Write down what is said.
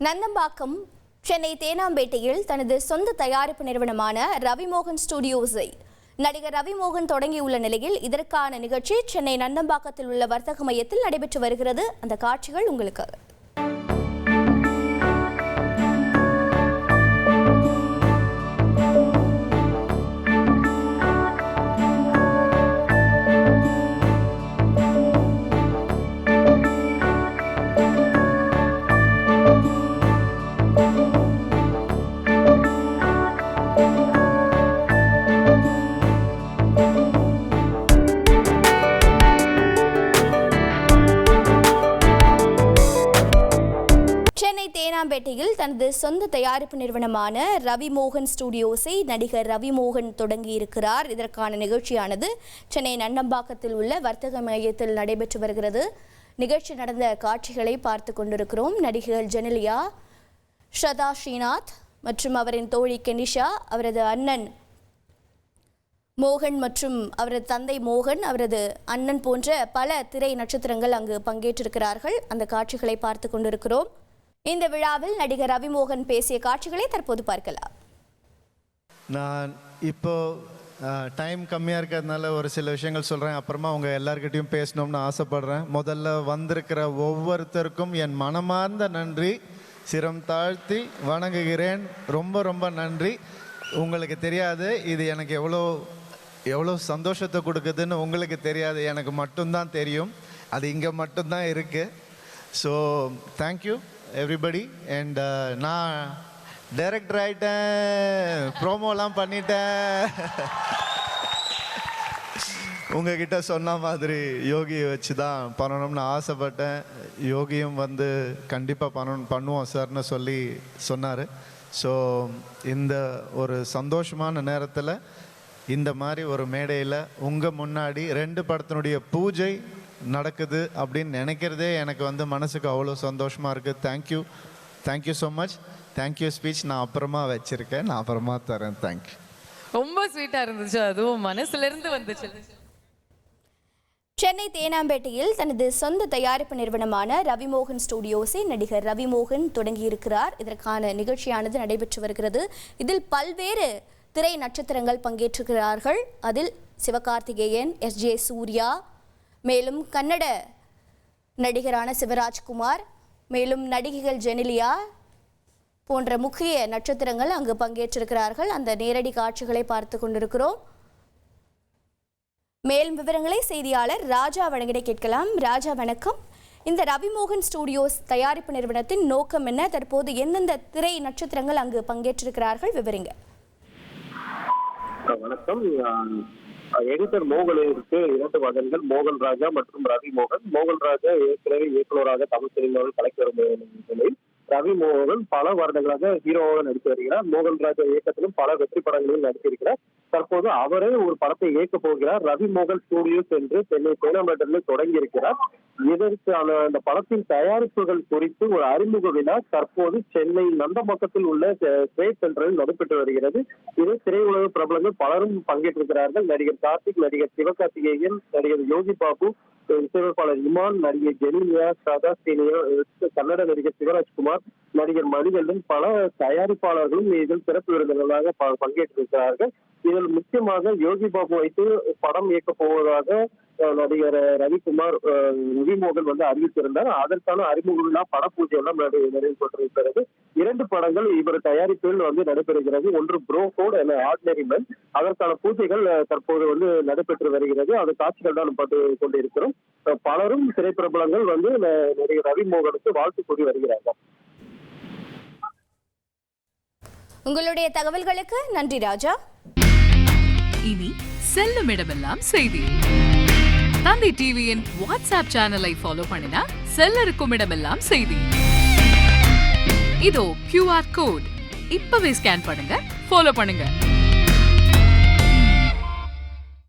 நந்தம்பாக்கம் சென்னை தேனாம்பேட்டையில் தனது சொந்த தயாரிப்பு நிறுவனமான ரவிமோகன் ஸ்டுடியோஸை நடிகர் ரவிமோகன் தொடங்கியுள்ள நிலையில் இதற்கான நிகழ்ச்சி சென்னை நந்தம்பாக்கத்தில் உள்ள வர்த்தக மையத்தில் நடைபெற்று வருகிறது. அந்த காட்சிகள் உங்களுக்கு. சென்னை தேனாம்பேட்டையில் தனது சொந்த தயாரிப்பு நிறுவனமான ரவிமோகன் ஸ்டுடியோஸை நடிகர் ரவிமோகன் தொடங்கியிருக்கிறார். இதற்கான நிகழ்ச்சியானது சென்னை நந்தம்பாக்கத்தில் உள்ள வர்த்தக மையத்தில் நடைபெற்று வருகிறது. நிகழ்ச்சி நடந்த காட்சிகளை பார்த்து கொண்டிருக்கிறோம். நடிகர் ஜெனிலியா, ஸ்ரதா ஸ்ரீநாத் மற்றும் அவரின் தோழி கெனிஷா, அவரது அண்ணன் மோகன் மற்றும் அவரது தந்தை மோகன், அவரது அண்ணன் போன்ற பல திரை நட்சத்திரங்கள் அங்கு பங்கேற்றிருக்கிறார்கள். அந்த காட்சிகளை பார்த்து கொண்டிருக்கிறோம். இந்த விழாவில் நடிகர் ரவிமோகன் பேசிய காட்சிகளை தற்போது பார்க்கலாம். நான் இப்போ டைம் கம்மியாக இருக்கிறதுனால ஒரு சில விஷயங்கள் சொல்கிறேன். அப்புறமா அவங்க எல்லார்கிட்டையும் பேசணும்னு ஆசைப்படுறேன். முதல்ல வந்திருக்கிற ஒவ்வொருத்தருக்கும் என் மனமார்ந்த நன்றி, சிரம் தாழ்த்தி வணங்குகிறேன். ரொம்ப ரொம்ப நன்றி. உங்களுக்கு தெரியாது இது எனக்கு எவ்வளோ சந்தோஷத்தை கொடுக்குதுன்னு உங்களுக்கு தெரியாது, எனக்கு மட்டும்தான் தெரியும். அது இங்கே மட்டும்தான் இருக்குது. So thank you everybody. அண்ட் நான் டைரக்டர் ஆகிட்டேன், ப்ரோமோலாம் பண்ணிட்டேன். உங்ககிட்ட சொன்ன மாதிரி யோகியை வச்சு தான் பண்ணணும்னு ஆசைப்பட்டேன். யோகியும் வந்து கண்டிப்பாக பண்ணுவோம் சார்னு சொல்லி சொன்னார். ஸோ இந்த ஒரு சந்தோஷமான நேரத்தில் இந்த மாதிரி ஒரு மேடையில் உங்கள் முன்னாடி 2 படத்தினுடைய பூஜை நடக்குது அப்படின்னு நினைக்கிறதே எனக்கு வந்து மனசுக்கு அவ்வளோ சந்தோஷமாக இருக்குது. Thank you so much. Thank you speech நான் அப்புறமா வச்சுருக்கேன், நான் அப்புறமா தரேன். தேங்க்யூ. ரொம்ப ஸ்வீட்டாக இருந்துச்சு, அதுவும் மனசுலேருந்து வந்துச்சு. சென்னை தேனாம்பேட்டையில் தனது சொந்த தயாரிப்பு நிறுவனமான ரவிமோகன் ஸ்டுடியோஸை நடிகர் ரவிமோகன் தொடங்கியிருக்கிறார். இதற்கான நிகழ்ச்சியானது நடைபெற்று வருகிறது. இதில் பல்வேறு திரை நட்சத்திரங்கள் பங்கேற்றிருக்கிறார்கள். அதில் சிவகார்த்திகேயன், SJ சூர்யா, மேலும் கன்னட நடிகரான சிவராஜ்குமார், மேலும் நடிகைகள் ஜெனிலியா போன்ற முக்கிய நட்சத்திரங்கள் அங்கு பங்கேற்றிருக்கிறார்கள். அந்த நேரடி காட்சிகளை பார்த்து கொண்டிருக்கிறோம். மேலும் விவரங்களை செய்தியாளர் ராஜா வழங்கிட கேட்கலாம். ராஜா வணக்கம். இந்த ரவிமோகன் ஸ்டுடியோஸ் தயாரிப்பு நிறுவனத்தின் நோக்கம் என்ன? தற்போது எந்தெந்த திரை நட்சத்திரங்கள் அங்கு பங்கேற்றிருக்கிறார்கள்? விவரிங்க. வணக்கம். எடிட்டர் மோகனுக்கு 2 மகன்கள், மோகன் ராஜா மற்றும் ரவிமோகன். மோகன் ராஜா ஏற்கனவே இயக்குநராக தமிழ் சினிமாவில் கலக்கி வரும் நிலையில் ரவிமோகன் பல வருடங்களாக ஹீரோவாக நடித்து வருகிறார். மோகன் ராஜா இயக்கத்திலும் பல வெற்றி படங்களில் நடித்திருக்கிறார். தற்போது அவரே ஒரு படத்தை இயக்க போகிறார். ரவிமோகன் ஸ்டுடியோஸ் என்று சென்னை தேனாம்பேட்டையில் தொடங்கி இருக்கிறார். இதற்கான அந்த படத்தின் தயாரிப்புகள் குறித்து ஒரு அறிமுக விழா தற்போது சென்னை நந்தம்பாக்கத்தில் உள்ள ட்ரேட் சென்டரில் நடைபெற்று வருகிறது. இது திரையுலக பிரபலங்கள் பலரும் பங்கேற்றிருக்கிறார்கள். நடிகர் கார்த்திக், நடிகர் சிவகார்த்திகேயன், நடிகர் யோகி பாபு, இசையமைப்பாளர் இமான், நடிகர் ஜெனிலியா, ஸ்ரதா ஸ்ரீநாத், கன்னட நடிகர் சிவராஜ்குமார், நடிகர் மணிகண்டன், பல தயாரிப்பாளர்களும் இதில் சிறப்பு விருந்தினர்களாக பங்கேற்றிருக்கிறார்கள். இதில் முக்கியமாக யோகி பாபு வைத்து படம் இயக்க போவதாக நடிகர் ரவிமோகன் வந்து அறிவித்திருந்தார். அதற்கான அறிமுக விழா, படப்பூஜை எல்லாம் நடைபெற்றிருக்கிறது. 2 படங்கள் இவர் தயாரிப்பில் வந்து நடைபெறுகிறது. ஒன்று ப்ரோ கோட், ஆர்டினரி மேன். அதற்கான பூஜைகள் தற்போது வந்து நடைபெற்று வருகிறது. அது காட்சிகள் தான் பார்த்து கொண்டிருக்கிறோம். பலரும் திரைப்பிரபலங்கள் வந்து நடிகர் ரவிமோகனுக்கு வாழ்த்து கூறி வருகிறார்கள். உங்களுடைய தகவல்களுக்கு நன்றி ராஜா. இனி செல்லும் இடமெல்லாம் செய்தி. தந்தி டிவியின் வாட்ஸ்அப் சேனலை ஃபாலோ பண்ணினா செல்லருக்கும் இடமெல்லாம் செய்தி. இதோ QR கோட், இப்பவே ஸ்கேன் பண்ணுங்க, ஃபாலோ பண்ணுங்க.